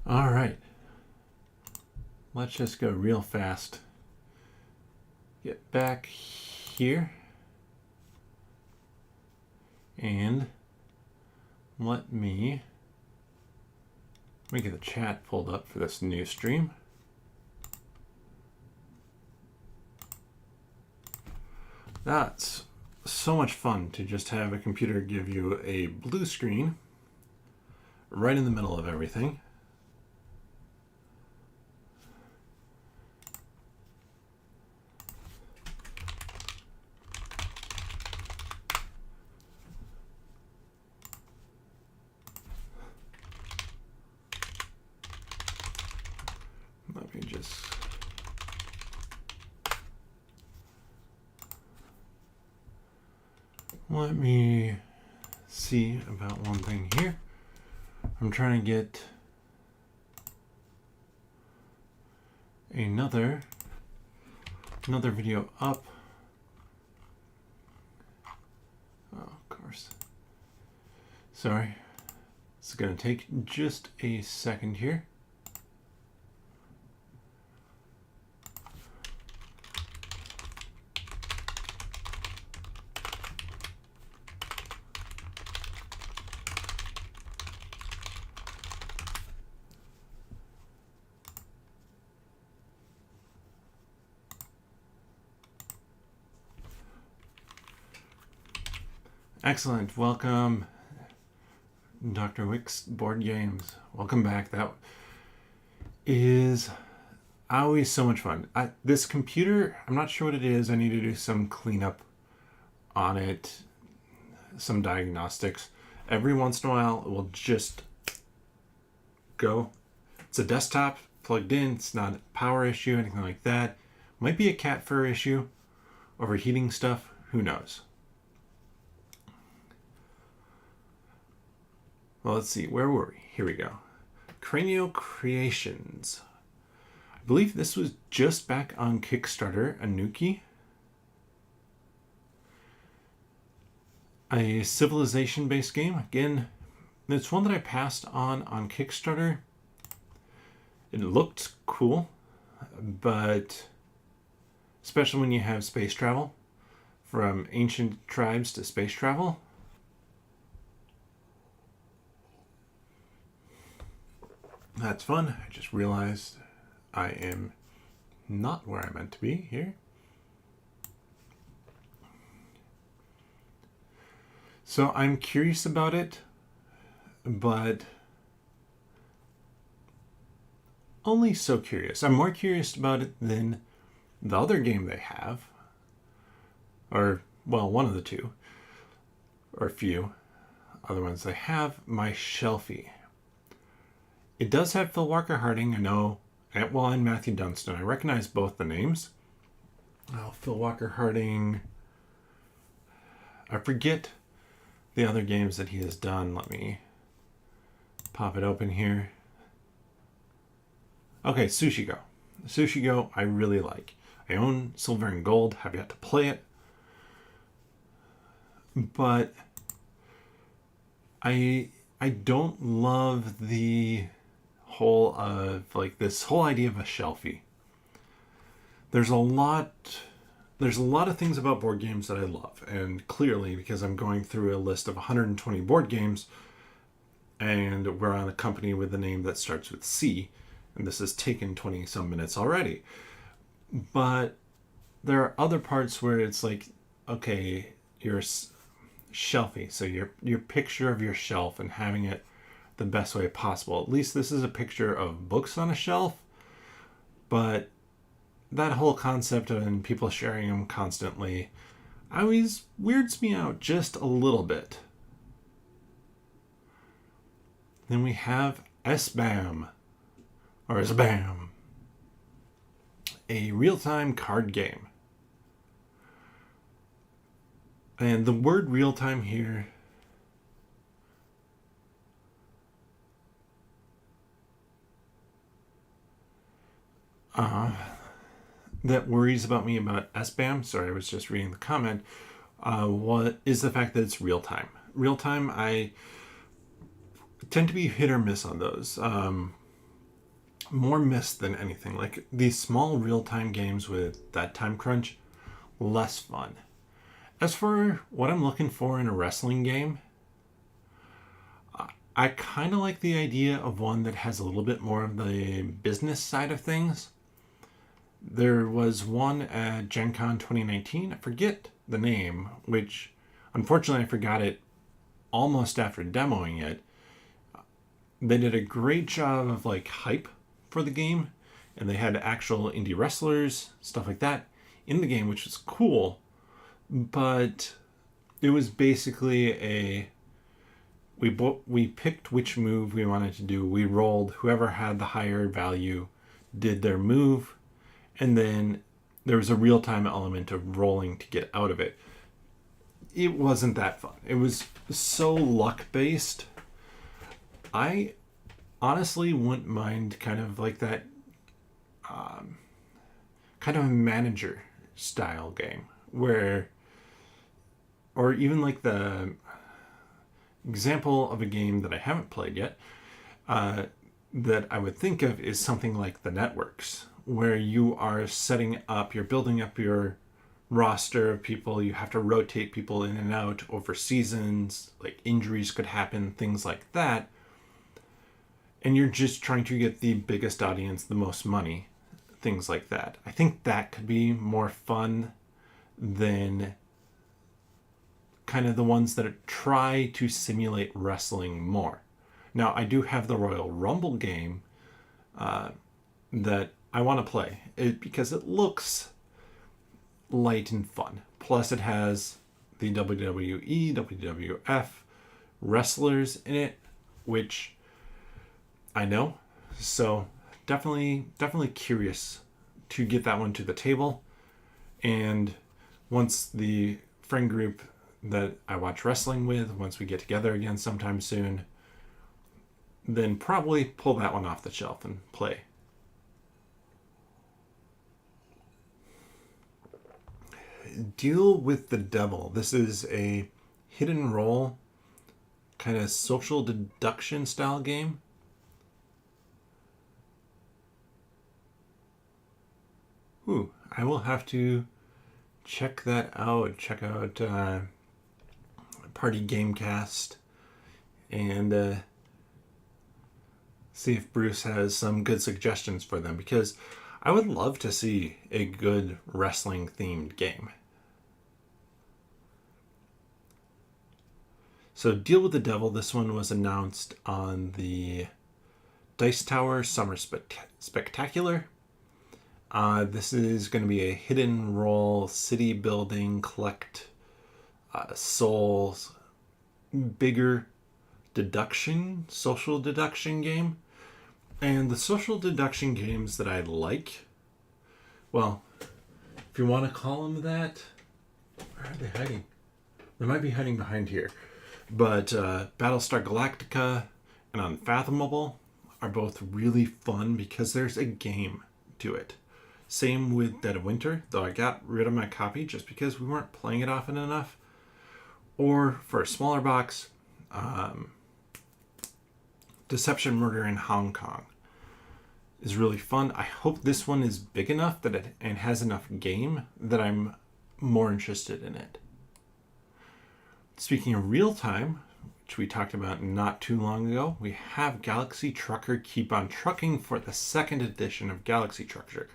All right. Let's just go real fast. Get back here. And let me get the chat pulled up for this new stream. That's so much fun to just have a computer give you a blue screen right in the middle of everything. Let me just see about one thing here. I'm trying to get another video up. Oh, of course. Sorry. It's going to take just a second here. Excellent. Welcome, Dr. Wick's Board Games. Welcome back. That is always so much fun. This computer, I'm not sure what it is. I need to do some cleanup on it, some diagnostics. Every once in a while, it will just go. It's a desktop plugged in. It's not a power issue, anything like that. Might be a cat fur issue, overheating stuff. Who knows? Well, let's see. Where were we? Here we go. Cranial Creations. I believe this was just back on Kickstarter, Anuki. A civilization-based game. Again, it's one that I passed on Kickstarter. It looked cool, but especially when you have space travel, from ancient tribes to space travel. That's fun. I just realized I am not where I meant to be here. So I'm curious about it, but only so curious. I'm more curious about it than the other game they have, or, well, one of the two, or a few other ones they have, My Shelfie. It does have Phil Walker Harding, I know, and Matthew Dunstan. I recognize both the names. Oh, Phil Walker Harding. I forget the other games that he has done. Let me pop it open here. Okay, Sushi Go. Sushi Go, I really like. I own Silver and Gold, have yet to play it. But I don't love the whole this whole idea of a shelfie. There's a lot of things about board games that I love, and clearly because I'm going through a list of 120 board games, and we're on a company with a name that starts with C, and this has taken 20 some minutes already. But there are other parts where it's like, okay, your shelfie, so your picture of your shelf and having it the best way possible. At least this is a picture of books on a shelf, but that whole concept of people sharing them constantly always weirds me out just a little bit. Then we have SBAM, or SBAM, a real-time card game. And the word real-time here that worries about me about SBAM, sorry, I was just reading the comment, what is the fact that it's real-time. Real-time, I tend to be hit or miss on those. more missed than anything. Like these small real-time games with that time crunch, less fun. As for what I'm looking for in a wrestling game, I kind of like the idea of one that has a little bit more of the business side of things. There was one at Gen Con 2019, I forget the name, which unfortunately I forgot it almost after demoing it. They did a great job of like hype for the game, and they had actual indie wrestlers, stuff like that in the game, which was cool. But it was basically we picked which move we wanted to do. We rolled. Whoever had the higher value did their move. And then there was a real-time element of rolling to get out of it. It wasn't that fun. It was so luck-based. I honestly wouldn't mind kind of like that kind of a manager style game where, or even like the example of a game that I haven't played yet that I would think of is something like The Networks, where you are setting up, you're building up your roster of people, you have to rotate people in and out over seasons, like injuries could happen, things like that. And you're just trying to get the biggest audience, the most money, things like that. I think that could be more fun than kind of the ones that try to simulate wrestling more. Now, I do have the Royal Rumble game that I want to play because it looks light and fun. Plus, it has the WWE, WWF wrestlers in it, which I know. So definitely curious to get that one to the table. And once the friend group that I watch wrestling with, once we get together again sometime soon, then probably pull that one off the shelf and play. Deal with the Devil. This is a hidden role, kind of social deduction style game. Ooh, I will have to check that out. Check out Party Gamecast and see if Bruce has some good suggestions for them, because I would love to see a good wrestling themed game. So Deal with the Devil, this one was announced on the Dice Tower Summer Spectacular. This is going to be a hidden role, city building, collect souls, bigger deduction, social deduction game. And the social deduction games that I like, well, if you want to call them that, where are they hiding? They might be hiding behind here. But Battlestar Galactica and Unfathomable are both really fun because there's a game to it. Same with Dead of Winter, though I got rid of my copy just because we weren't playing it often enough. Or for a smaller box, Deception Murder in Hong Kong is really fun. I hope this one is big enough that and has enough game that I'm more interested in it. Speaking of real time, which we talked about not too long ago, we have Galaxy Trucker Keep on Trucking for the second edition of Galaxy Trucker.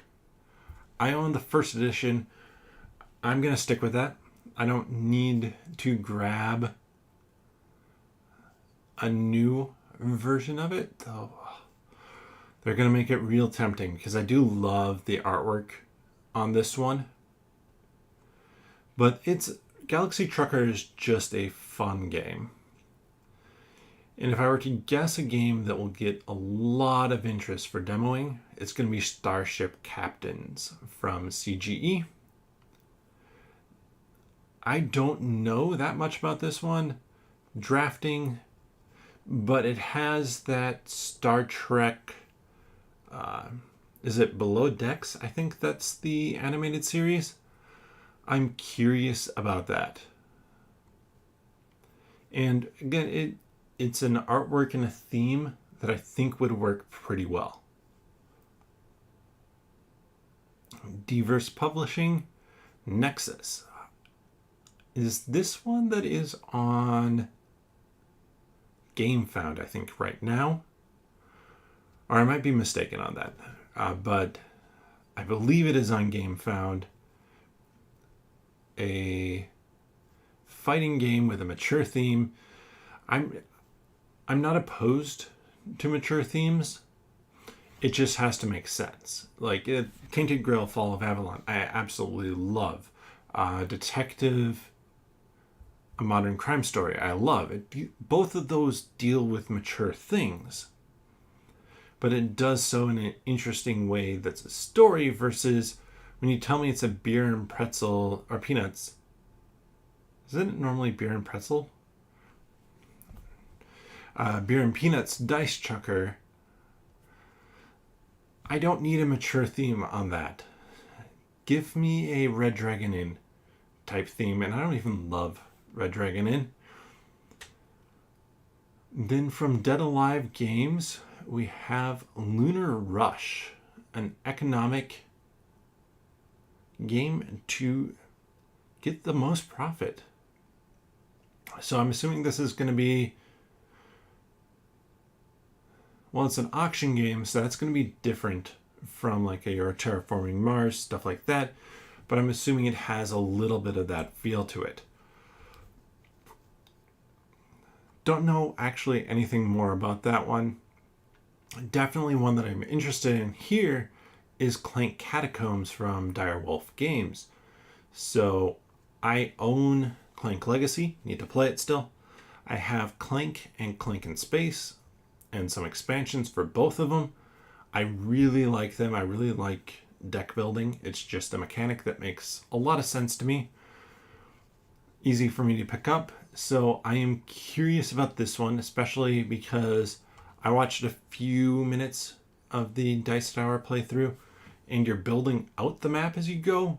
I own the first edition. I'm going to stick with that. I don't need to grab a new version of it, though. They're going to make it real tempting because I do love the artwork on this one. But Galaxy Trucker is just a fun game. And if I were to guess a game that will get a lot of interest for demoing, it's going to be Starship Captains from CGE. I don't know that much about this one. Drafting, but it has that Star Trek, is it Below Decks? I think that's the animated series. I'm curious about that. And again, it's an artwork and a theme that I think would work pretty well. Diverse Publishing, Nexus. Is this one that is on GameFound, I think, right now? Or I might be mistaken on that. But I believe it is on GameFound. A fighting game with a mature theme. I'm not opposed to mature themes. It just has to make sense. Like Tainted Grail, Fall of Avalon, I absolutely love. Detective, A Modern Crime Story, I love it. Both of those deal with mature things, but it does so in an interesting way that's a story versus when you tell me it's a beer and pretzel or peanuts. Isn't it normally beer and pretzel? Beer and peanuts dice chucker. I don't need a mature theme on that. Give me a Red Dragon Inn type theme, and I don't even love Red Dragon Inn. Then from Dead Alive Games, we have Lunar Rush, an economic game to get the most profit. So I'm assuming this is going to be, well, it's an auction game, so that's going to be different from like your Terraforming Mars, stuff like that. But I'm assuming it has a little bit of that feel to it. Don't know actually anything more about that one. Definitely one that I'm interested in here is Clank Catacombs from Direwolf Games. So I own Clank Legacy, need to play it still. I have Clank and Clank in Space and some expansions for both of them. I really like them. I really like deck building. It's just a mechanic that makes a lot of sense to me. Easy for me to pick up. So I am curious about this one, especially because I watched a few minutes of the Dice Tower playthrough, and you're building out the map as you go,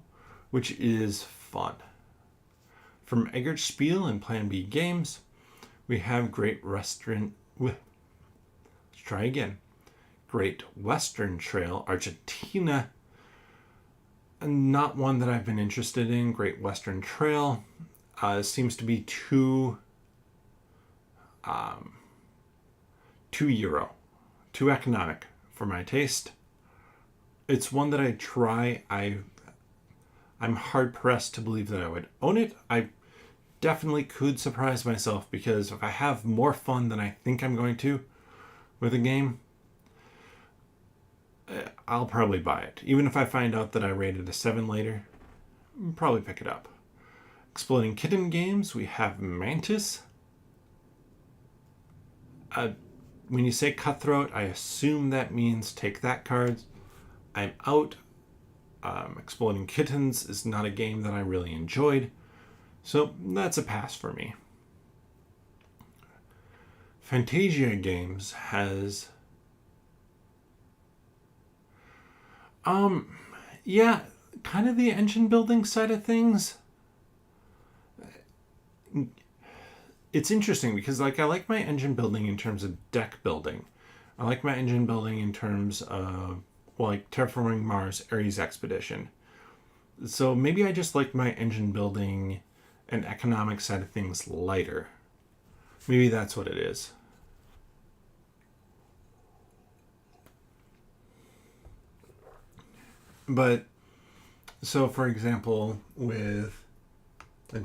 which is fun. From Eggert Spiel and Plan B Games, we have Great Western Trail, Argentina. Not one that I've been interested in. Great Western Trail seems to be too Euro, too economic for my taste. It's one that I try. I'm hard pressed to believe that I would own it. I definitely could surprise myself, because if I have more fun than I think I'm going to with a game, I'll probably buy it. Even if I find out that I rated a 7 later, I'll probably pick it up. Exploding Kitten Games, we have Mantis. When you say Cutthroat, I assume that means take that cards. I'm out. Exploding Kittens is not a game that I really enjoyed, so that's a pass for me. Fantasia Games has kind of the engine building side of things. It's interesting because I like my engine building in terms of deck building. I like my engine building in terms of Terraforming Mars, Ares Expedition. So maybe I just like my engine building and economic side of things lighter. Maybe that's what it is. But, so for example, and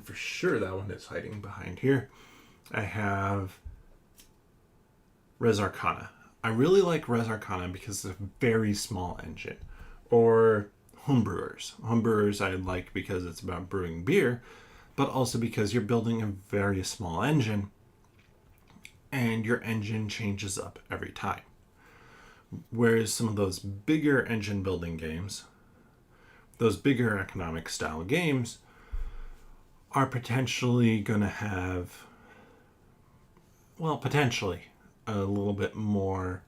for sure that one is hiding behind here, I have Res Arcana. I really like Res Arcana because it's a very small engine. Or Homebrewers. Homebrewers I like because it's about brewing beer, but also because you're building a very small engine, and your engine changes up every time. Whereas some of those bigger engine building games, those bigger economic style games, are potentially going to have, potentially a little bit more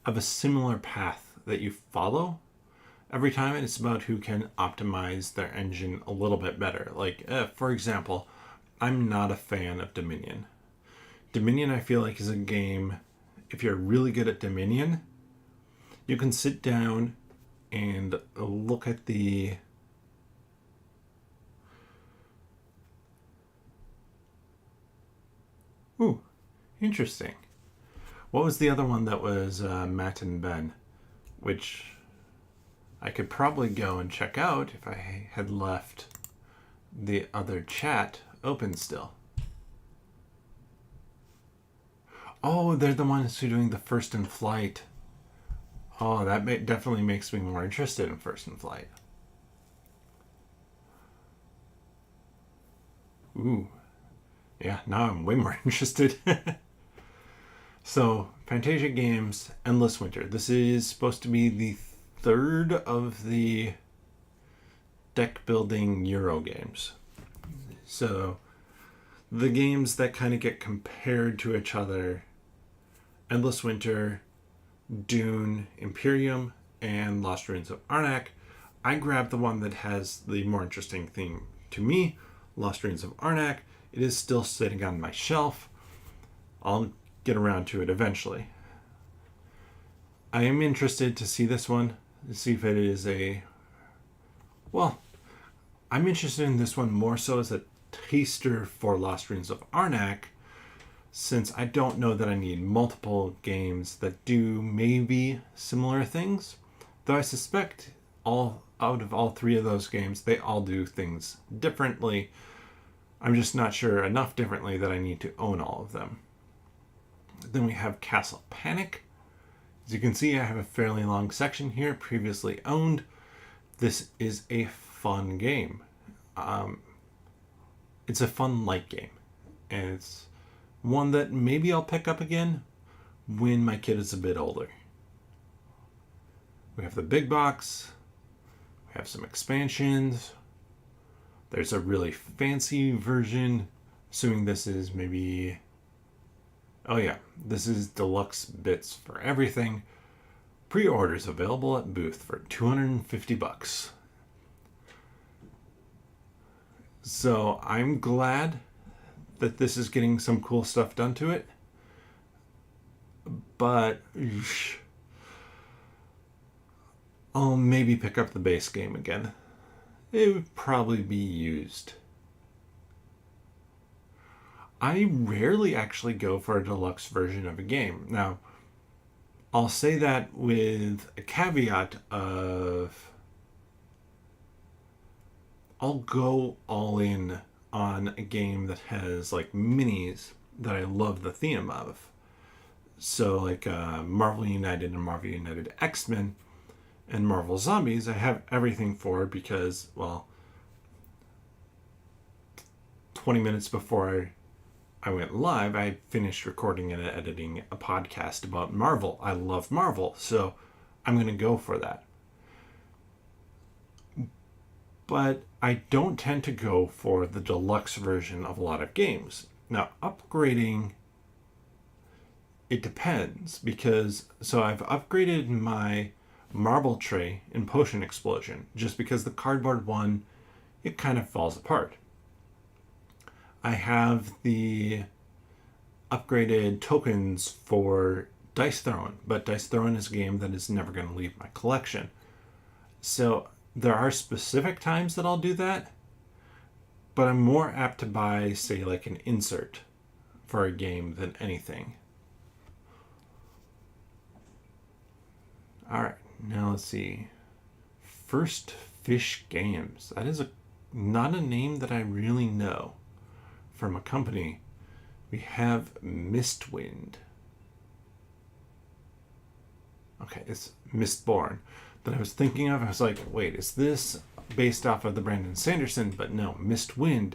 of a similar path that you follow every time, and it's about who can optimize their engine a little bit better. For example, I'm not a fan of Dominion. Dominion, I feel like, is a game, if you're really good at Dominion, you can sit down and look at the... Ooh, interesting. What was the other one that was Matt and Ben? Which I could probably go and check out if I had left the other chat open still. Oh, they're the ones who are doing the First in Flight. Oh, that definitely makes me more interested in First in Flight. Ooh. Yeah, now I'm way more interested. So, Fantasia Games, Endless Winter. This is supposed to be the third of the deck building Euro games. So, the games that kind of get compared to each other: Endless Winter, Dune, Imperium, and Lost Ruins of Arnak. I grabbed the one that has the more interesting theme to me, Lost Ruins of Arnak. It is still sitting on my shelf. I'll get around to it eventually. I am interested to see this one, to see if it is a... Well, I'm interested in this one more so as a taster for Lost Ruins of Arnak, since I don't know that I need multiple games that do maybe similar things. Though I suspect out of all three of those games, they all do things differently. I'm just not sure enough differently that I need to own all of them. Then we have Castle Panic. As you can see, I have a fairly long section here, previously owned. This is a fun game. It's a fun light game. And it's one that maybe I'll pick up again when my kid is a bit older. We have the big box. We have some expansions. There's a really fancy version, assuming this is maybe... Oh yeah, this is deluxe bits for everything. Pre-orders available at booth for $250. So I'm glad that this is getting some cool stuff done to it. But I'll maybe pick up the base game again. It would probably be used. I rarely actually go for a deluxe version of a game. Now, I'll say that with a caveat of I'll go all in on a game that has like minis that I love the theme of. So like Marvel United and Marvel United X-Men and Marvel Zombies, I have everything for because, well, 20 minutes before I went live, I finished recording and editing a podcast about Marvel. I love Marvel, so I'm going to go for that. But I don't tend to go for the deluxe version of a lot of games. Now, upgrading, it depends, because, so I've upgraded my marble tray in Potion Explosion, just because the cardboard one, it kind of falls apart. I have the upgraded tokens for Dice Throwing, but Dice Throwing is a game that is never going to leave my collection. So there are specific times that I'll do that, but I'm more apt to buy, say, like an insert for a game than anything. All right, now let's see. First Fish Games. That is not a name that I really know. From a company, we have Mistwind. Okay, it's Mistborn. That I was thinking of, I was like, wait, is this based off of the Brandon Sanderson? But no, Mistwind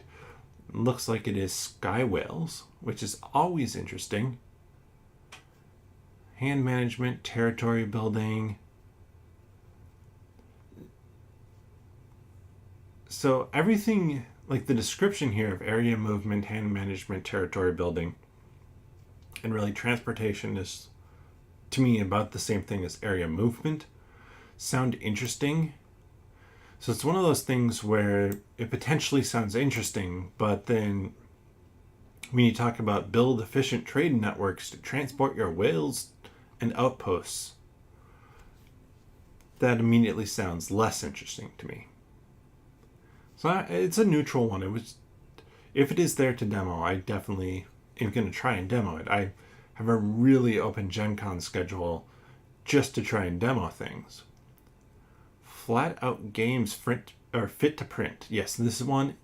looks like it is Sky Whales, which is always interesting. Hand management, territory building. So everything, like the description here of area movement, hand management, territory building, and really transportation is, to me, about the same thing as area movement, sound interesting. So it's one of those things where it potentially sounds interesting, but then when you talk about build efficient trade networks to transport your whales and outposts, that immediately sounds less interesting to me. So it's a neutral one. If it is there to demo, I definitely am going to try and demo it. I have a really open Gen Con schedule just to try and demo things. Flat Out Games Fit to Print. Yes, this one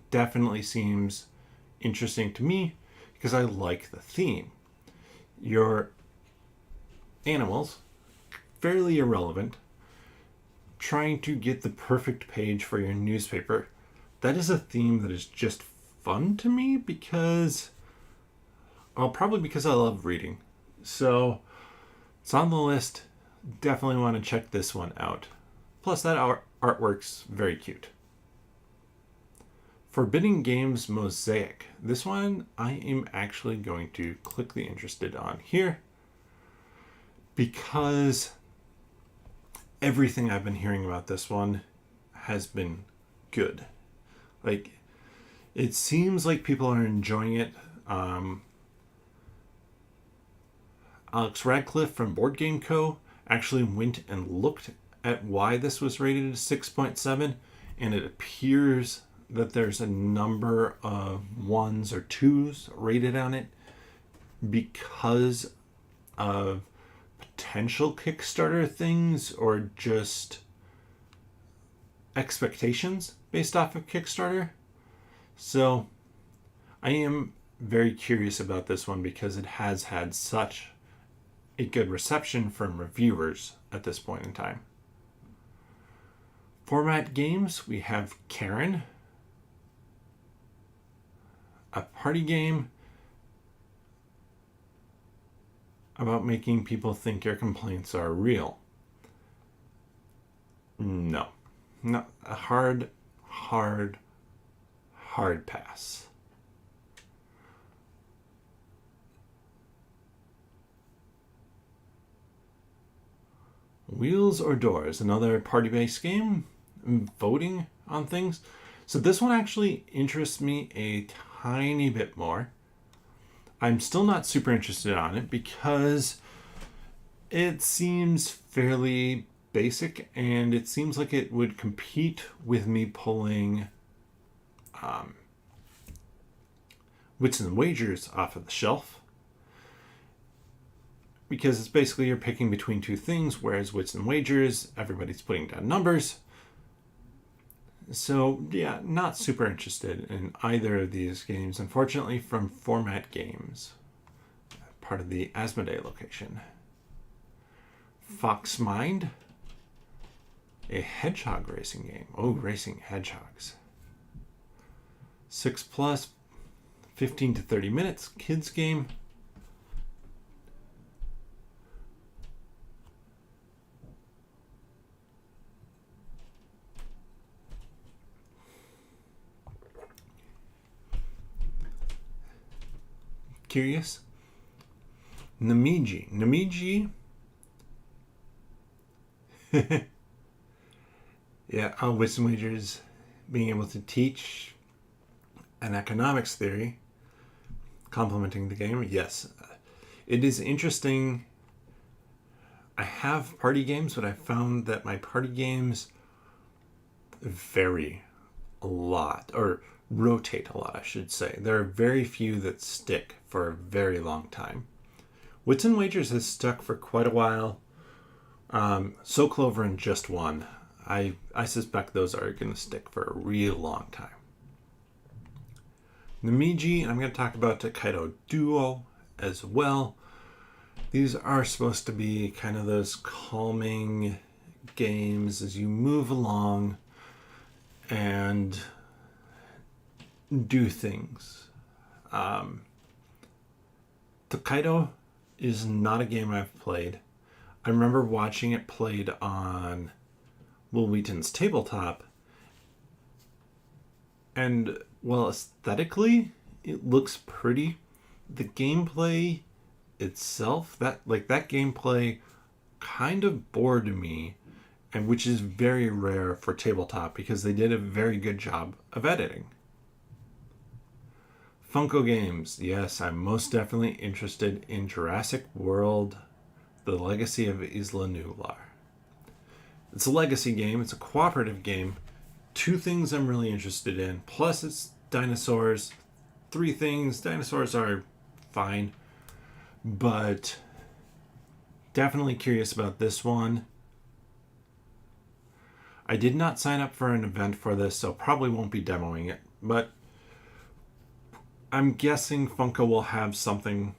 definitely seems interesting to me because I like the theme. Your animals, fairly irrelevant, trying to get the perfect page for your newspaper. That is a theme that is just fun to me because, well, probably because I love reading. So it's on the list. Definitely want to check this one out. Plus that artwork's very cute. Forbidden Games Mosaic. This one I am actually going to click the interested on here because everything I've been hearing about this one has been good. Like, it seems like people are enjoying it. Alex Radcliffe from Board Game Co. actually went and looked at why this was rated 6.7, and it appears that there's a number of 1s or 2s rated on it because of potential Kickstarter things or just expectations based off of Kickstarter. So I am very curious about this one because it has had such a good reception from reviewers at this point in time. Format games, we have Karen, a party game about making people think your complaints are real. No. A hard pass. Wheels or Doors, another party-based game, voting on things. So this one actually interests me a tiny bit more. I'm still not super interested on it because it seems fairly basic and it seems like it would compete with me pulling Wits and Wagers off of the shelf. Because it's basically you're picking between two things, whereas Wits and Wagers, everybody's putting down numbers. So, yeah, not super interested in either of these games, unfortunately, from Format Games, part of the Asmodee location. Fox Mind, a hedgehog racing game. Oh, racing hedgehogs. 6+, 15 to 30 minutes, kids game. Curious? Namiji. Yeah, Wits and Wagers being able to teach an economics theory, complementing the game. Yes, it is interesting. I have party games, but I found that my party games vary a lot, or rotate a lot, I should say. There are very few that stick for a very long time. Wits and Wagers has stuck for quite a while. So Clover and Just One. I suspect those are going to stick for a real long time. Namiji, I'm going to talk about Takedo Duo as well. These are supposed to be kind of those calming games as you move along and do things. Takedo is not a game I've played. I remember watching it played on Will Wheaton's tabletop, and well, aesthetically it looks pretty. The gameplay itself, that gameplay kind of bored me, and which is very rare for tabletop because they did a very good job of editing. Funko Games. Yes, I'm most definitely interested in Jurassic World, The Legacy of Isla Nublar. It's a legacy game. It's a cooperative game. 2 things I'm really interested in. Plus, it's dinosaurs. 3 things. Dinosaurs are fine. But definitely curious about this one. I did not sign up for an event for this, so probably won't be demoing it. But I'm guessing Funko will have something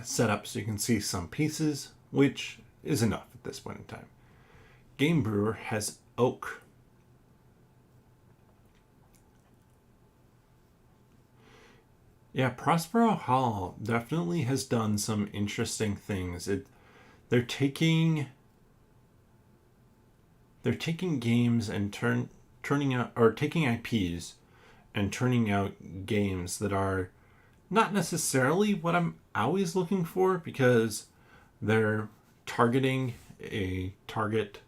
set up so you can see some pieces, which is enough at this point in time. Game Brewer has oak. Yeah, Prospero Hall definitely has done some interesting things. They're taking games and turning out, or taking IPs and turning out games that are not necessarily what I'm always looking for, because they're targeting a target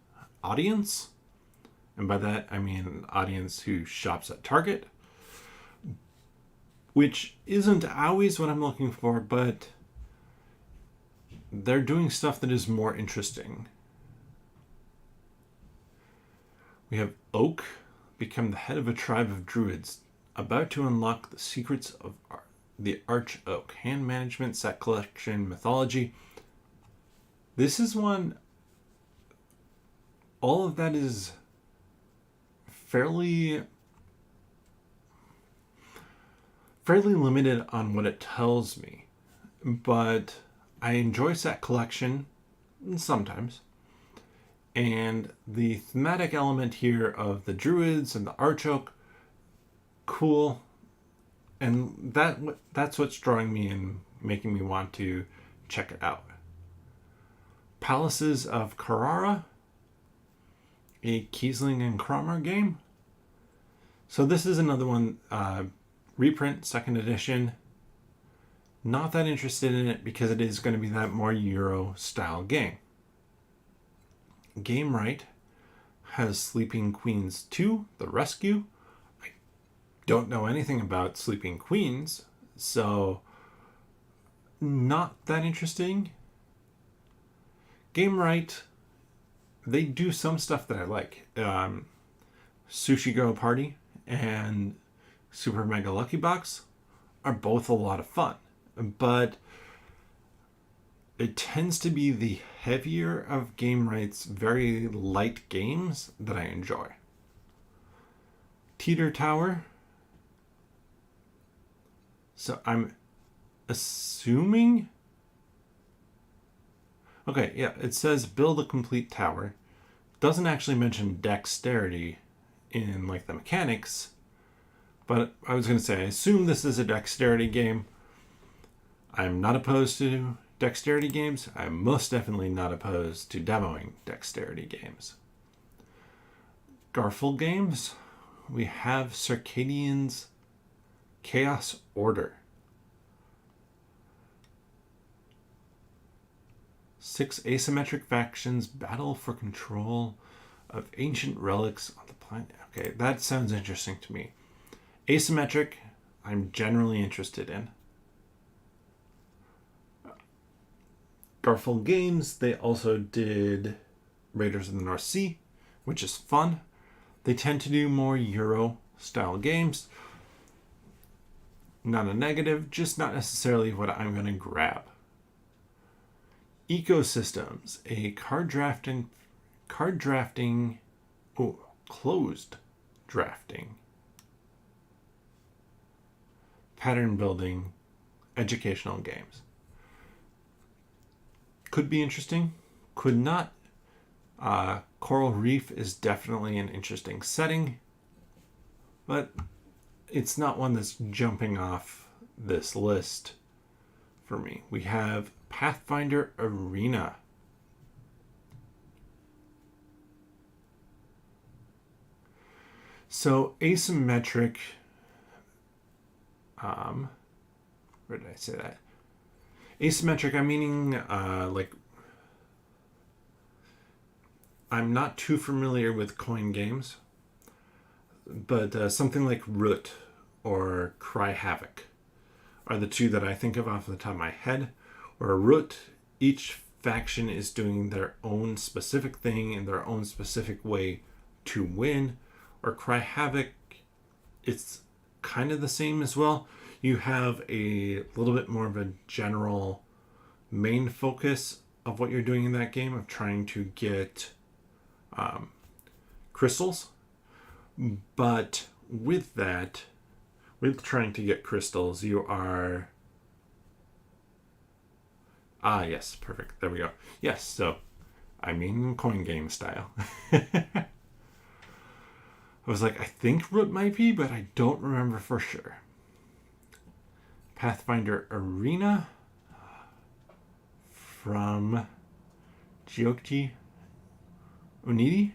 audience. And by that, I mean an audience who shops at Target, which isn't always what I'm looking for, but they're doing stuff that is more interesting. We have Oak, become the head of a tribe of druids, about to unlock the secrets of the Arch Oak, hand management, set collection, mythology. This is one, all of that is fairly limited on what it tells me, but I enjoy set collection sometimes. And the thematic element here of the druids and the archoak, cool. And that's what's drawing me and making me want to check it out. Palaces of Carrara, a Kiesling and Cromer game. So this is another one, reprint, 2nd edition. Not that interested in it because it is going to be that more Euro style game. Game Right has Sleeping Queens 2, The Rescue. I don't know anything about Sleeping Queens, so not that interesting. Game Right, they do some stuff that I like. Sushi Go Party and Super Mega Lucky Box are both a lot of fun, but it tends to be the heavier of Game Right's very light games that I enjoy. Teeter Tower. So I'm assuming... Okay, yeah, it says build a complete tower. Doesn't actually mention dexterity in like the mechanics, but I was going to say, I assume this is a dexterity game. I'm not opposed to dexterity games. I'm most definitely not opposed to demoing dexterity games. Garfield Games, we have Circadian's Chaos Order. 6 asymmetric factions battle for control of ancient relics on the planet. Okay, that sounds interesting to me. Asymmetric, I'm generally interested in. Garfield Games, they also did Raiders of the North Sea, which is fun. They tend to do more Euro style games. Not a negative, just not necessarily what I'm going to grab. Ecosystems, a closed drafting, pattern building, educational games. Could be interesting, could not. Coral Reef is definitely an interesting setting, but it's not one that's jumping off this list for me. We have Pathfinder Arena. So asymmetric, where did I say that? Asymmetric, I'm meaning like, I'm not too familiar with coin games, but something like Root or Cry Havoc are the two that I think of off the top of my head. Or Root, each faction is doing their own specific thing in their own specific way to win. Or Cry Havoc, it's kind of the same as well. You have a little bit more of a general main focus of what you're doing in that game, of trying to get crystals. But with that, with trying to get crystals, you are... yes, perfect. There we go. Yes, so, I mean coin game style. I was like, I think Root might be, but I don't remember for sure. Pathfinder Arena from Gyoji Unidi.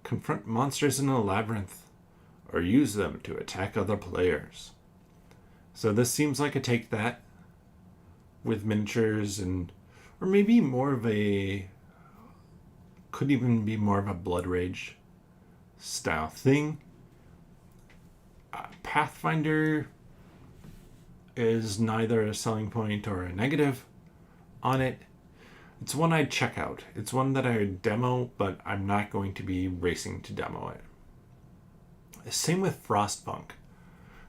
Confront monsters in a labyrinth or use them to attack other players. So this seems like a take that with miniatures and, or maybe more of a, could even be more of a Blood Rage style thing. Pathfinder is neither a selling point or a negative on it. It's one I'd check out. It's one that I would demo, but I'm not going to be racing to demo it. Same with Frostpunk.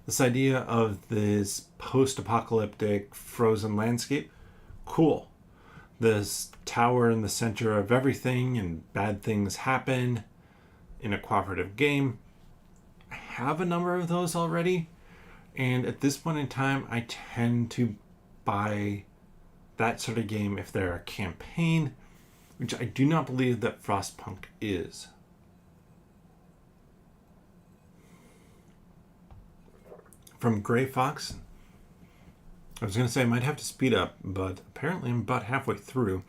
This idea of this post-apocalyptic frozen landscape, cool. This tower in the center of everything and bad things happen in a cooperative game. I have a number of those already, and at this point in time, I tend to buy that sort of game if they're a campaign, which I do not believe that Frostpunk is. From Grey Fox, I was going to say I might have to speed up, but apparently I'm about halfway through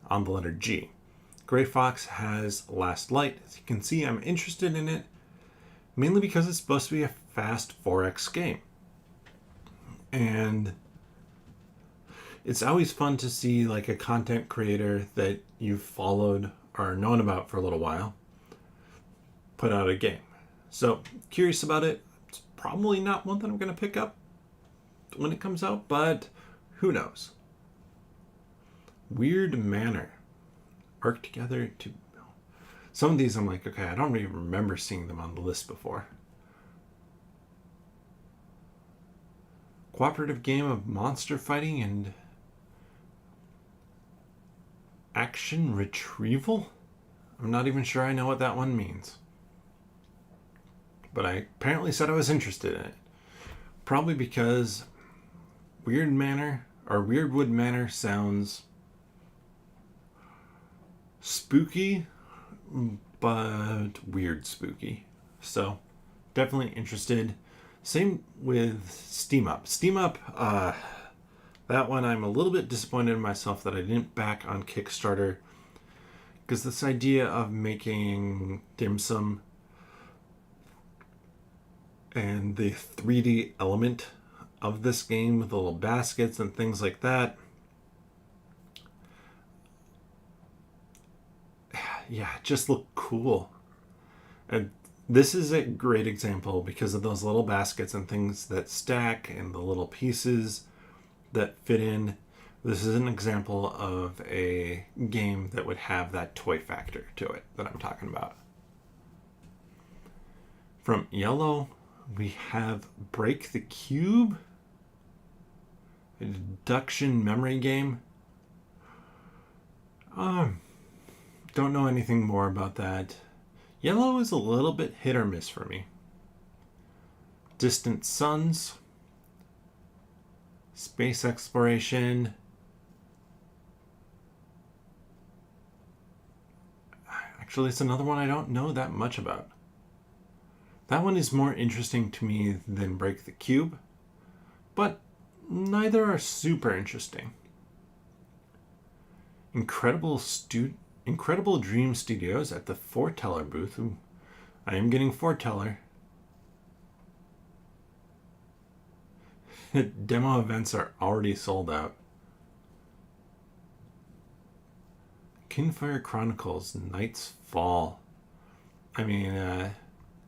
on the letter G. Grey Fox has Last Light. As you can see, I'm interested in it, mainly because it's supposed to be a fast 4X game. And it's always fun to see like a content creator that you've followed or known about for a little while put out a game. So, curious about it. It's probably not one that I'm going to pick up when it comes out, but who knows? Weird Manor. Work together to... Some of these I'm like, okay, I don't even remember seeing them on the list before. Cooperative game of monster fighting and action retrieval? I'm not even sure I know what that one means. But I apparently said I was interested in it. Probably because Weirdwood Manor sounds spooky, but weird spooky. So, definitely interested. Same with Steam Up. Steam Up, that one I'm a little bit disappointed in myself that I didn't back on Kickstarter. Because this idea of making dim sum and the 3D element of this game with the little baskets and things like that. Yeah, just look cool. And this is a great example because of those little baskets and things that stack and the little pieces that fit in. This is an example of a game that would have that toy factor to it that I'm talking about. From Yellow, we have Break the Cube, a deduction memory game. Don't know anything more about that. Yellow is a little bit hit or miss for me. Distant Suns, space exploration. Actually, it's another one I don't know that much about. That one is more interesting to me than Break the Cube, but neither are super interesting. Incredible Dream Studios at the Foreteller booth. Ooh, I am getting Foreteller. Demo events are already sold out. Kinfire Chronicles, Night's Fall. I mean,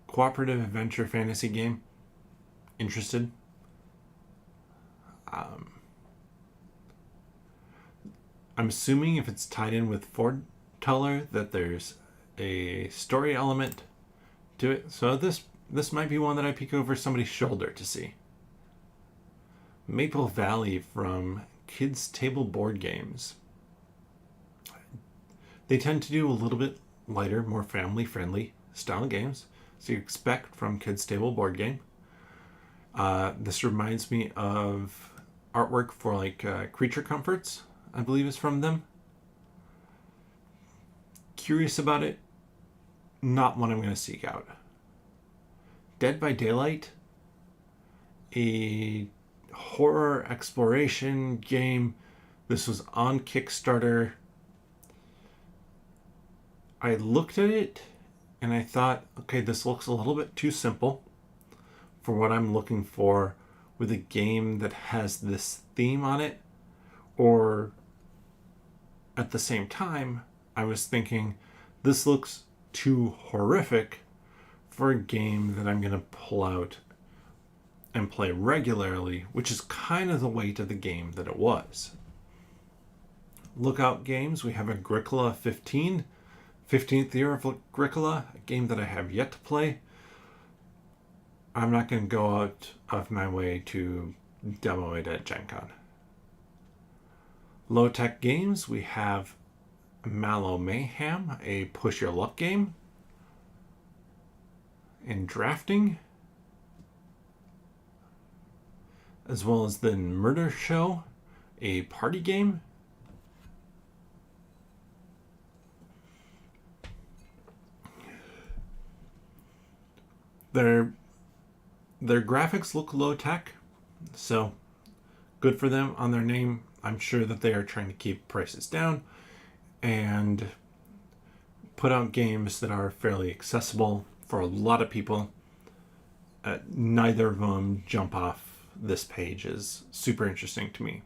cooperative adventure fantasy game. Interested? I'm assuming if it's tied in with Foreteller that there's a story element to it. So this might be one that I peek over somebody's shoulder to see. Maple Valley from Kids Table Board Games. They tend to do a little bit lighter, more family-friendly style games, so you expect from Kids Table Board Game. This reminds me of artwork for like Creature Comforts, I believe is from them. Curious about it, not one I'm going to seek out. Dead by Daylight, a horror exploration game. This was on Kickstarter. I looked at it and I thought, okay, this looks a little bit too simple for what I'm looking for with a game that has this theme on it. Or at the same time, I was thinking, this looks too horrific for a game that I'm going to pull out and play regularly, which is kind of the weight of the game that it was. Lookout Games, we have Agricola 15, 15th year of Agricola, a game that I have yet to play. I'm not going to go out of my way to demo it at Gen Con. Low Tech Games, we have Mallow Mayhem, a push your luck game. In drafting, as well as the Murder Show, a party game. Their graphics look low tech, so good for them on their name. I'm sure that they are trying to keep prices down and put out games that are fairly accessible for a lot of people. Neither of them jump off this page as super interesting to me.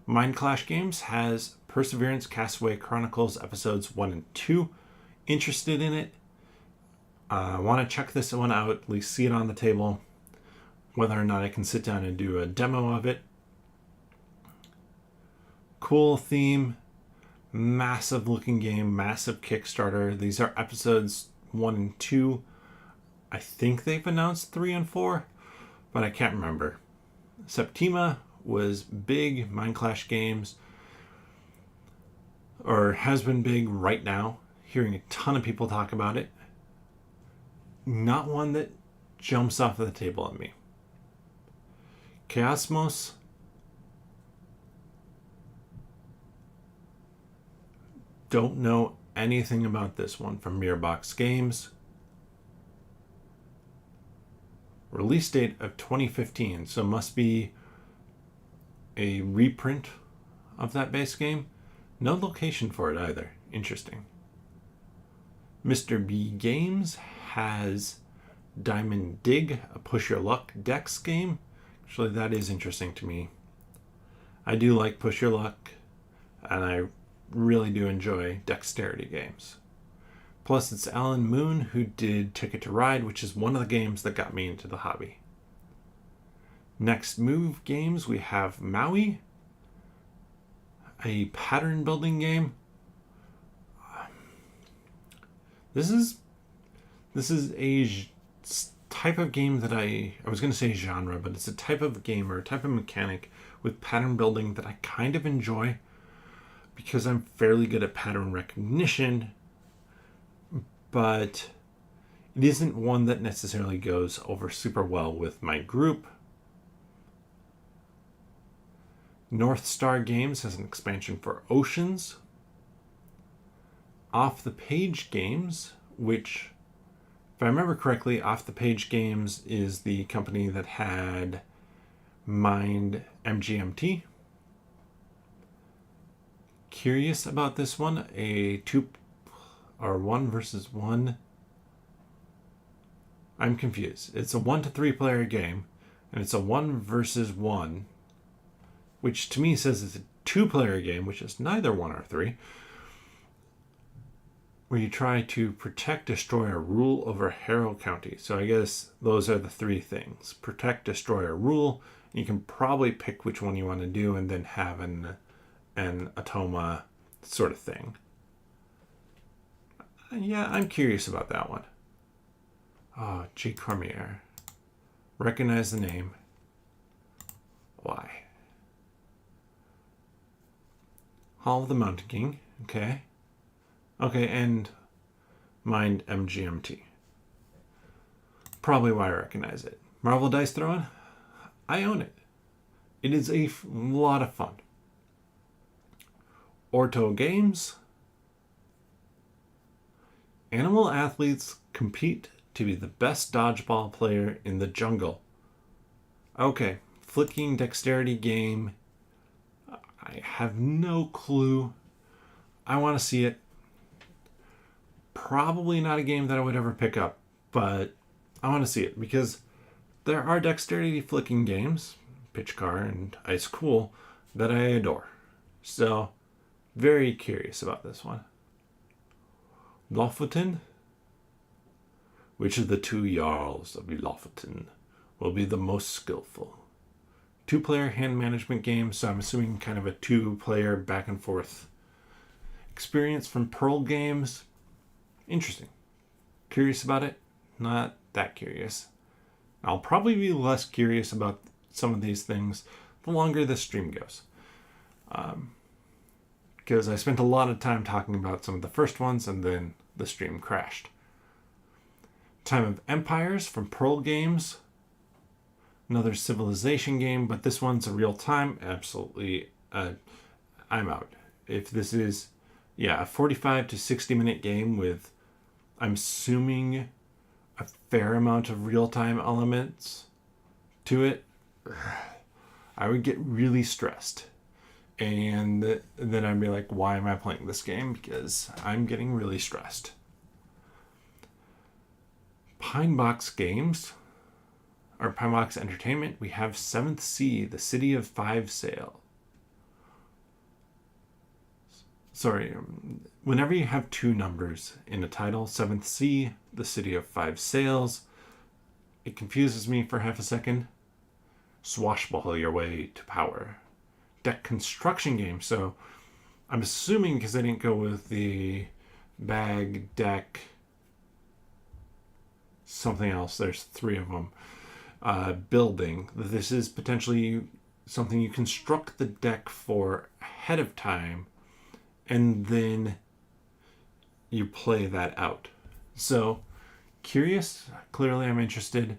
Mind Clash Games has Perseverance Castaway Chronicles episodes 1 and 2. Interested in it. I want to check this one out, at least see it on the table. Whether or not I can sit down and do a demo of it. Cool theme. Massive looking game. Massive Kickstarter. These are episodes 1 and 2. I think they've announced 3 and 4, but I can't remember. Septima was big. Mind Clash Games, or has been big right now. Hearing a ton of people talk about it. Not one that jumps off of the table at me. Chaosmos. Don't know anything about this one from Mirrorbox Games. Release date of 2015, so must be a reprint of that base game. No location for it either. Interesting. Mr. B Games has Diamond Dig, a push your luck Dex game. Actually, that is interesting to me. I do like push your luck, and I really do enjoy dexterity games. Plus, it's Alan Moon who did Ticket to Ride, which is one of the games that got me into the hobby. Next Move Games, we have Maui, a pattern building game. This is a type of game that I was going to say genre, but it's a type of game or a type of mechanic with pattern building that I kind of enjoy because I'm fairly good at pattern recognition, but it isn't one that necessarily goes over super well with my group. North Star Games has an expansion for Oceans. Off the Page Games, which, if I remember correctly, Off the Page Games is the company that had Mind MGMT. Curious about this one, a 1 versus 1. I'm confused. It's a 1 to 3 player game, and it's a 1 versus 1, which to me says it's a 2 player game, which is neither 1 or 3, where you try to protect, destroy, or rule over Harrow County. So I guess those are the 3 things. Protect, destroy, or rule. You can probably pick which one you want to do and then have and Atoma sort of thing. Yeah, I'm curious about that one. Oh, G. Cormier. Recognize the name. Why? Hall of the Mountain King. Okay. Okay, and Mind MGMT. Probably why I recognize it. Marvel Dice Throwing? I own it. It is a lot of fun. Orto Games. Animal athletes compete to be the best dodgeball player in the jungle. Okay, flicking dexterity game. I have no clue. I want to see it. Probably not a game that I would ever pick up, but I want to see it because there are dexterity flicking games, Pitch Car and Ice Cool, that I adore. So, very curious about this one. Lofoten? Which of the two Jarls of Lofoten will be the most skillful? 2-player hand management game, so I'm assuming kind of a 2-player back and forth experience from Pearl Games. Interesting. Curious about it? Not that curious. I'll probably be less curious about some of these things the longer this stream goes. Because I spent a lot of time talking about some of the first ones and then the stream crashed. Time of Empires from Pearl Games. Another civilization game, but this one's a real time. Absolutely, I'm out. If this is, a 45 to 60 minute game with, I'm assuming, a fair amount of real time elements to it, I would get really stressed. And then I'd be like, why am I playing this game? Because I'm getting really stressed. Pinebox Games, or Pinebox Entertainment, we have 7th Sea, the City of Five Sails. Sorry, whenever you have 2 numbers in a title, 7th Sea, the City of Five Sails, it confuses me for half a second. Swashbuckle your way to power. Deck construction game, so I'm assuming because I didn't go with the bag, deck, something else, there's 3 of them, building. This is potentially something you construct the deck for ahead of time and then you play that out. So, curious, clearly I'm interested,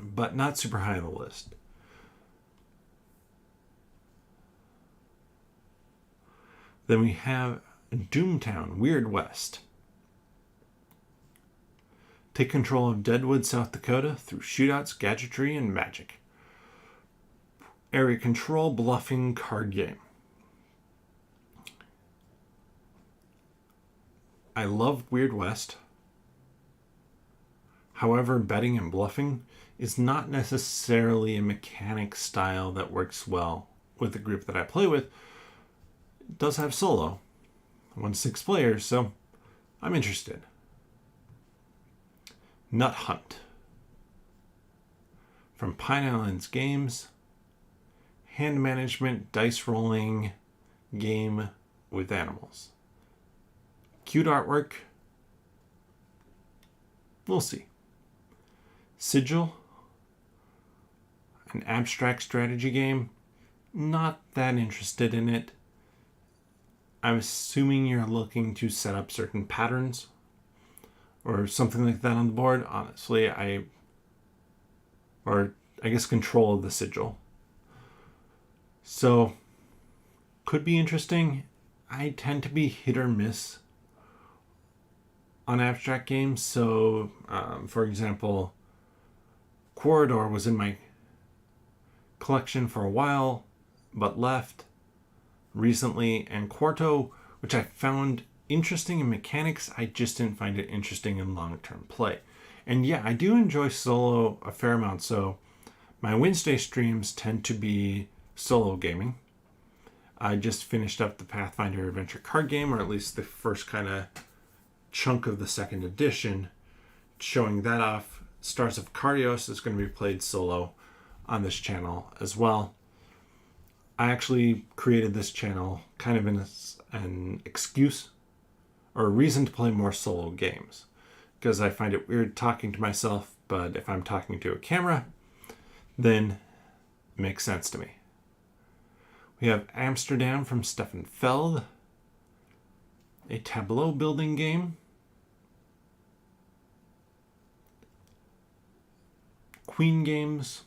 but not super high on the list. Then we have Doomtown, Weird West. Take control of Deadwood, South Dakota through shootouts, gadgetry, and magic. Area control bluffing card game. I love Weird West. However, betting and bluffing is not necessarily a mechanic style that works well with the group that I play with. It does have solo, 1 to 6 players, so I'm interested. Nut Hunt from Pine Islands Games, hand management, dice rolling game with animals. Cute artwork. We'll see. Sigil, an abstract strategy game. Not that interested in it. I'm assuming you're looking to set up certain patterns or something like that on the board. Honestly, I guess control of the sigil. So, could be interesting. I tend to be hit or miss on abstract games. So, for example, Corridor was in my collection for a while, but left recently, and Quarto, which I found interesting in mechanics, I just didn't find it interesting in long-term play. And yeah, I do enjoy solo a fair amount, so my Wednesday streams tend to be solo gaming. I just finished up the Pathfinder Adventure card game, or at least the first kind of chunk of the 2nd edition, showing that off. Stars of Cardios is going to be played solo on this channel as well. I actually created this channel kind of in an excuse or a reason to play more solo games, because I find it weird talking to myself, but if I'm talking to a camera, then it makes sense to me. We have Amsterdam from Stefan Feld, a tableau building game. Queen games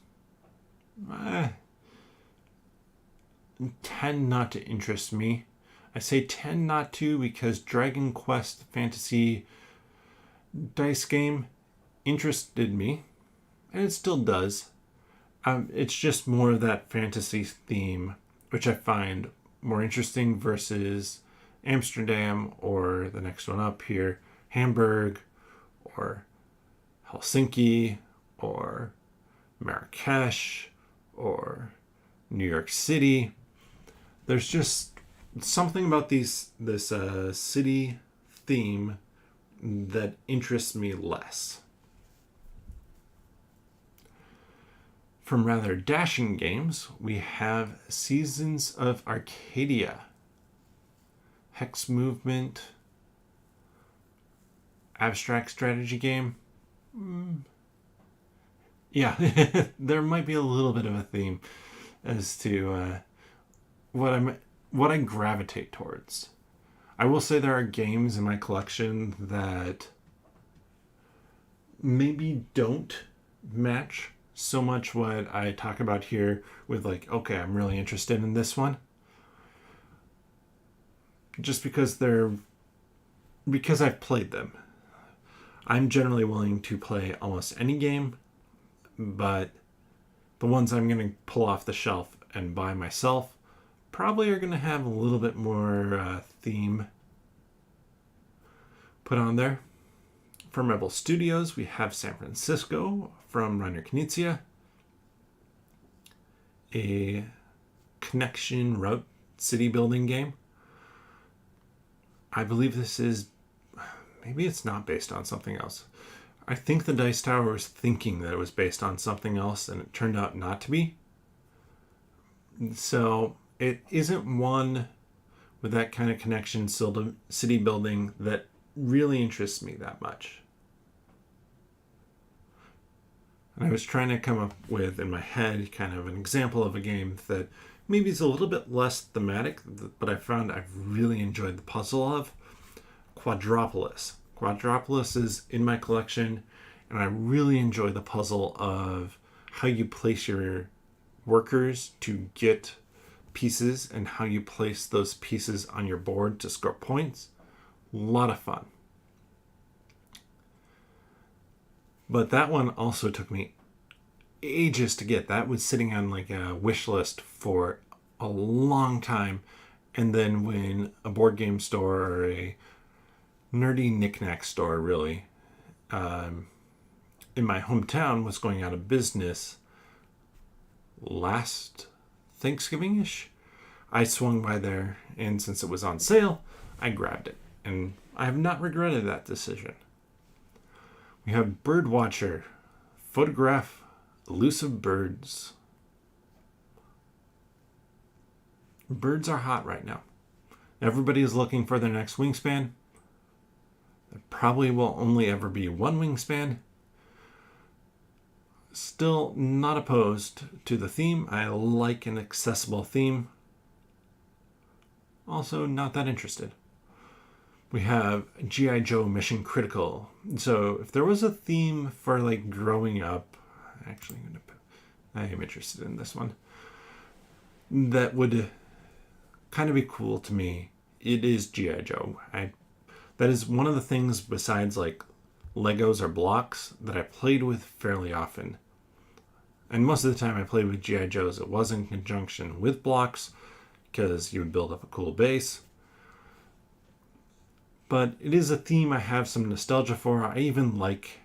tend not to interest me. I say tend not to because Dragon Quest Fantasy dice game interested me, and it still does. It's just more of that fantasy theme, which I find more interesting versus Amsterdam or the next one up here, Hamburg or Helsinki or Marrakesh or New York City. There's just something about this city theme that interests me less. From rather dashing games, we have Seasons of Arcadia, hex movement, abstract strategy game. Yeah, there might be a little bit of a theme as to what I gravitate towards. I will say there are games in my collection that maybe don't match so much what I talk about here with like, okay, I'm really interested in this one. Just because I've played them. I'm generally willing to play almost any game, but the ones I'm going to pull off the shelf and buy myself probably are going to have a little bit more theme put on there. From Rebel Studios, we have San Francisco from Rainer Knizia, a connection route city building game. I believe this is, maybe it's not based on something else. I think the Dice Tower was thinking that it was based on something else, and it turned out not to be. So it isn't one with that kind of connection city building that really interests me that much. And I was trying to come up with, in my head, kind of an example of a game that maybe is a little bit less thematic, but I found I've really enjoyed the puzzle of Quadropolis. Quadropolis is in my collection, and I really enjoy the puzzle of how you place your workers to get pieces and how you place those pieces on your board to score points. A lot of fun. But that one also took me ages to get. That was sitting on like a wish list for a long time. And then when a board game store or a nerdy knickknack store really in my hometown was going out of business last Thanksgiving-ish, I swung by there, and since it was on sale, I grabbed it. And I have not regretted that decision. We have Birdwatcher, photograph elusive birds. Birds are hot right now. Everybody is looking for their next wingspan. There probably will only ever be one wingspan. Still not opposed to the theme. I like an accessible theme. Also not that interested. We have G.I. Joe Mission Critical. So if there was a theme for like growing up, actually I am interested in this one, that would kind of be cool to me. It is G.I. Joe. That is one of the things besides like Legos or blocks that I played with fairly often. And most of the time I played with G.I. Joes, it was in conjunction with blocks because you would build up a cool base. But it is a theme I have some nostalgia for. I even like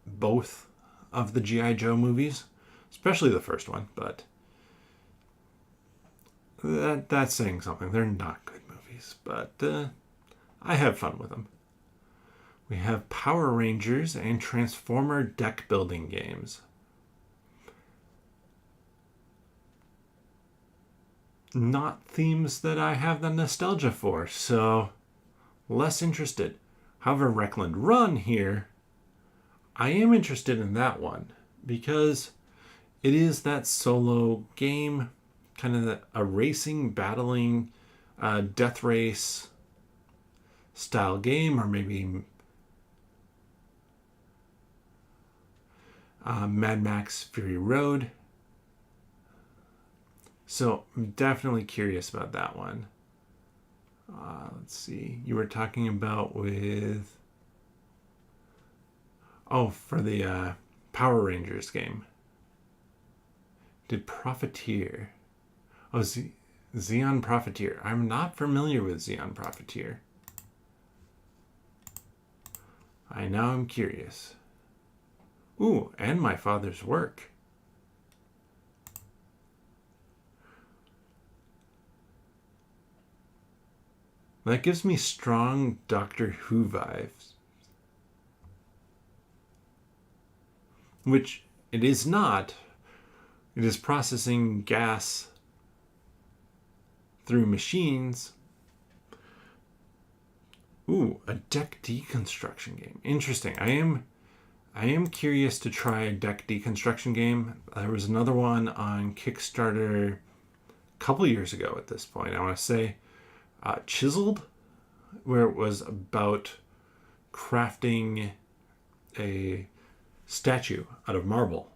both of the G.I. Joe movies, especially the first one, but that's saying something. They're not good movies, but I have fun with them. We have Power Rangers and Transformer deck building games. not themes that I have the nostalgia for, so less interested. However, Reckland Run here, I am interested in that one because it is that solo game, kind of a racing, battling, death race style game, or maybe Mad Max Fury Road. So I'm definitely curious about that one. Let's see. You were talking about with... Oh, for the Power Rangers game. Did Profiteer... Oh, Xeon Profiteer. I'm not familiar with Xeon Profiteer. I'm curious. Ooh, and My Father's Work. That gives me strong Doctor Who vibes. Which it is not. It is processing gas through machines. Ooh, a deck deconstruction game. Interesting. I am curious to try a deck deconstruction game. There was another one on Kickstarter a couple years ago at this point. I want to say Chiseled, where it was about crafting a statue out of marble.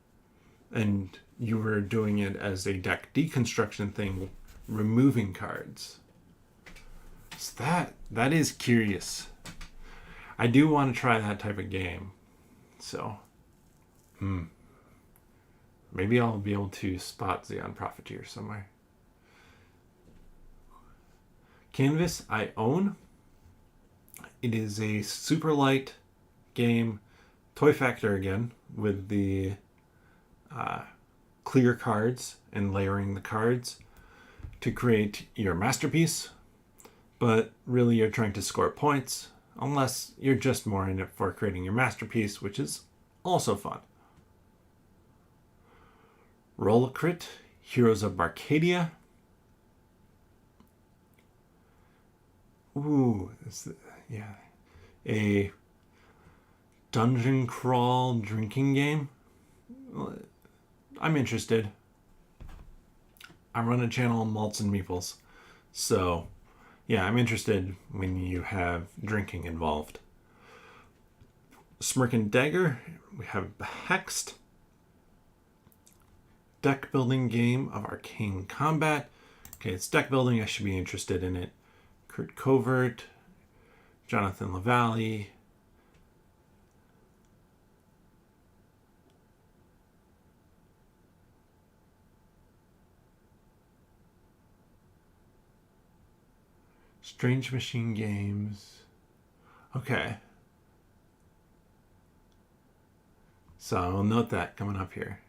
And you were doing it as a deck deconstruction thing, removing cards. So that is curious. I do want to try that type of game. So, maybe I'll be able to spot Xeon Profiteer somewhere. Canvas I own. It is a super light game, toy factor again, with the clear cards and layering the cards to create your masterpiece. But really you're trying to score points, unless you're just more in it for creating your masterpiece, which is also fun. Roll Crit, Heroes of Arcadia. Ooh, a dungeon crawl drinking game. I'm interested. I run a channel on Malts and Meeples, so yeah, I'm interested when you have drinking involved. Smirk and Dagger, we have Hexed. Deck building game of Arcane Combat. Okay, it's deck building, I should be interested in it. Kurt Covert, Jonathan LaValle. Strange Machine Games. Okay. So I'll note that coming up here.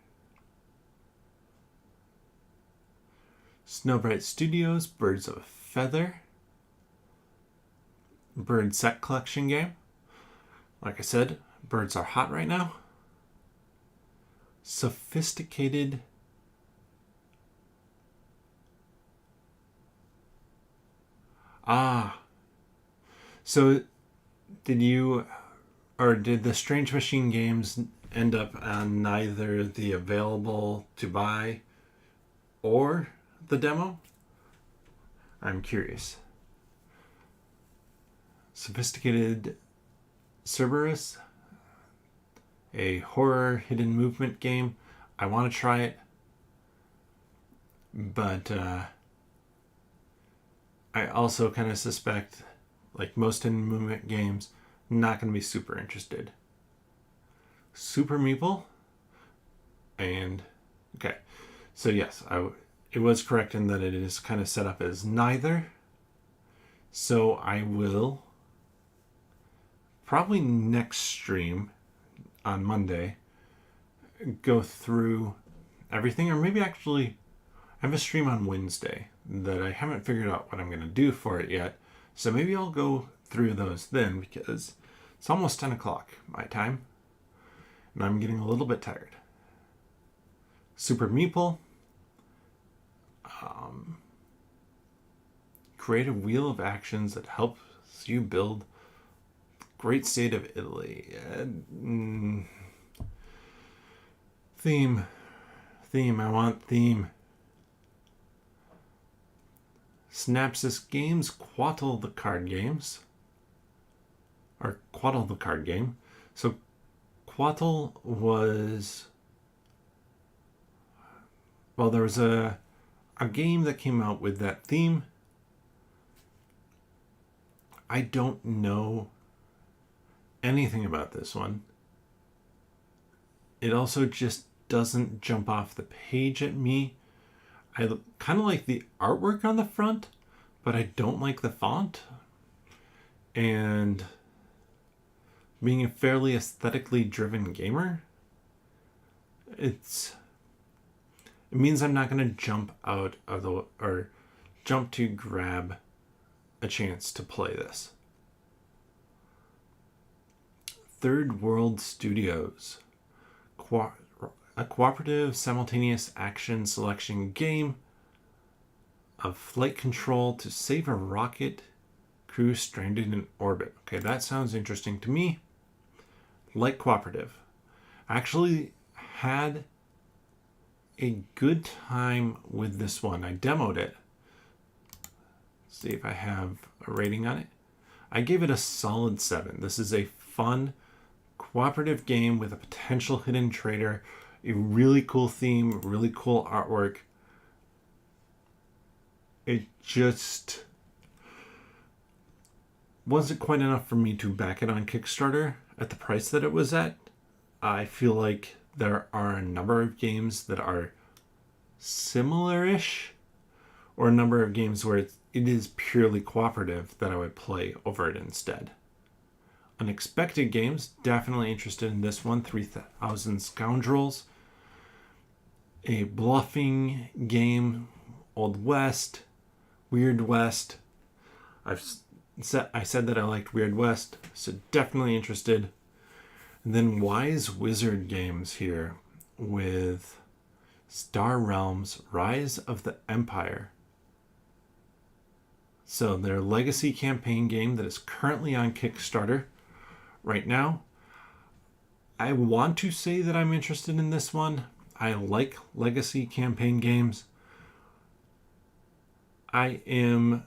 Snowbright Studios, Birds of a Feather. Bird set collection game. Like I said, birds are hot right now. Sophisticated. So did the Strange Machine games end up on neither the available to buy or the demo? I'm curious. Sophisticated Cerberus, a horror hidden movement game. I want to try it, but I also kind of suspect, like most hidden movement games, not going to be super interested. Super Meeple, and okay, so yes, it was correct in that it is kind of set up as neither. So I will probably next stream on Monday go through everything, or maybe actually I have a stream on Wednesday that I haven't figured out what I'm going to do for it yet. So maybe I'll go through those then, because it's almost 10 o'clock my time and I'm getting a little bit tired. Super Meeple. create a wheel of actions that helps you build great state of Italy. Theme. I want theme. Synapsis Games Quattle the card games. Or Quattle the card game. So Quattle was... Well, there was a game that came out with that theme. I don't know anything about this one. It also just doesn't jump off the page at me. I kind of like the artwork on the front, but I don't like the font. And being a fairly aesthetically driven gamer, it means I'm not going to jump out of the, or jump to grab a chance to play this. Third World Studios. A cooperative simultaneous action selection game of flight control to save a rocket crew stranded in orbit. Okay, that sounds interesting to me. Like cooperative. I actually had a good time with this one. I demoed it. See if I have a rating on it. I gave it a solid 7. This is a fun cooperative game with a potential hidden traitor, a really cool theme, really cool artwork. It just wasn't quite enough for me to back it on Kickstarter at the price that it was at. I feel like there are a number of games that are similar-ish, or a number of games where it is purely cooperative that I would play over it instead. Unexpected Games, definitely interested in this one. 3000 Scoundrels, a bluffing game, Old West, Weird West. I said that I liked Weird West, so definitely interested. And then Wise Wizard Games here with Star Realms, Rise of the Empire. So their legacy campaign game that is currently on Kickstarter right now. I want to say that I'm interested in this one. I like legacy campaign games. I am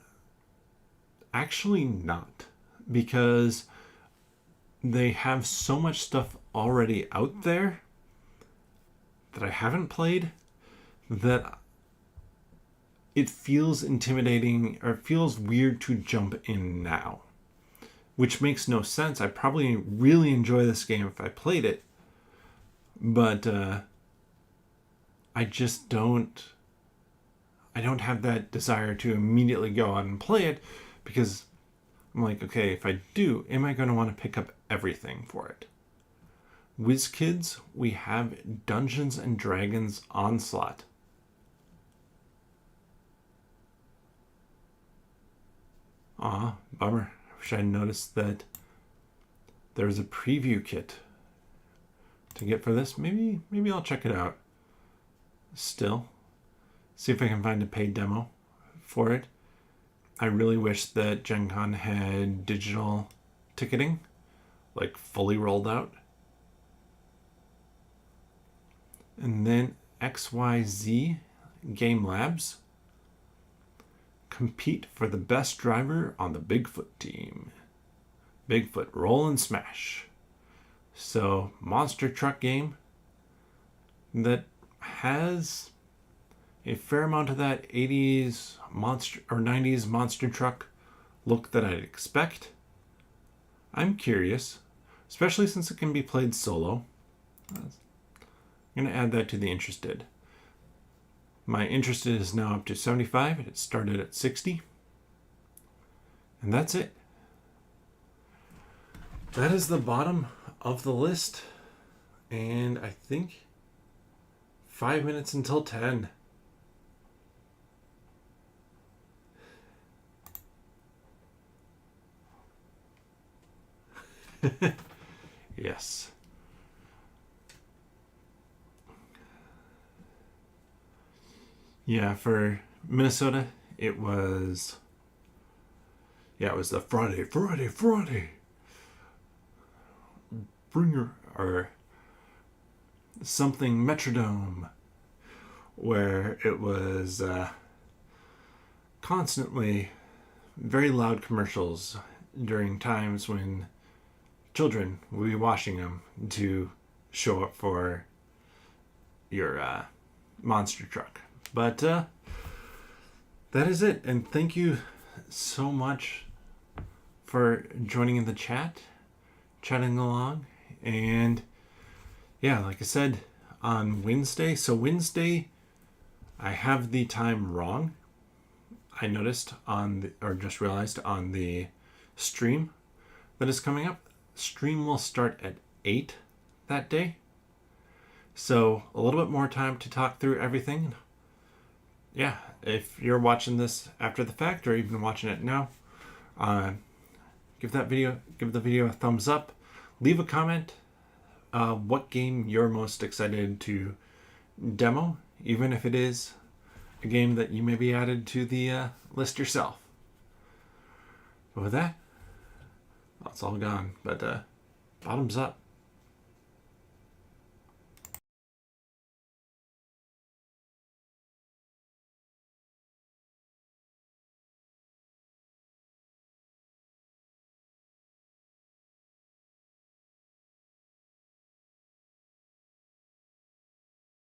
actually not, because they have so much stuff already out there that I haven't played that it feels intimidating, or it feels weird to jump in now. Which makes no sense. I probably really enjoy this game if I played it. But I just don't... I don't have that desire to immediately go out and play it, because I'm like, okay, if I do, am I going to want to pick up everything for it? WizKids, we have Dungeons and Dragons Onslaught. Aw, bummer. I wish I noticed that there was a preview kit to get for this. Maybe I'll check it out. Still, see if I can find a paid demo for it. I really wish that Gen Con had digital ticketing, like fully rolled out. And then XYZ Game Labs. Compete for the best driver on the Bigfoot team. Bigfoot Roll and Smash. So, monster truck game that has a fair amount of that 80s monster or 90s monster truck look that I'd expect. I'm curious, especially since it can be played solo. I'm going to add that to the interested. My interested is now up to 75. It started at 60. And that's it. That is the bottom of the list. And I think 5 minutes until 10. Yes. Yeah, for Minnesota, it was Yeah, it was the Friday. Bring your, or something Metrodome, where it was constantly very loud commercials during times when children will be watching them to show up for your monster truck. But that is it. And thank you so much for joining in the chatting along. And yeah, like I said, on Wednesday. So Wednesday, I have the time wrong. I noticed just realized on the stream that is coming up. Stream will start at 8 that day. So a little bit more time to talk through everything. Yeah, if you're watching this after the fact or even watching it now, give the video a thumbs up. Leave a comment. What game you're most excited to demo, even if it is a game that you maybe added to the list yourself. But with that, it's all gone. But bottoms up.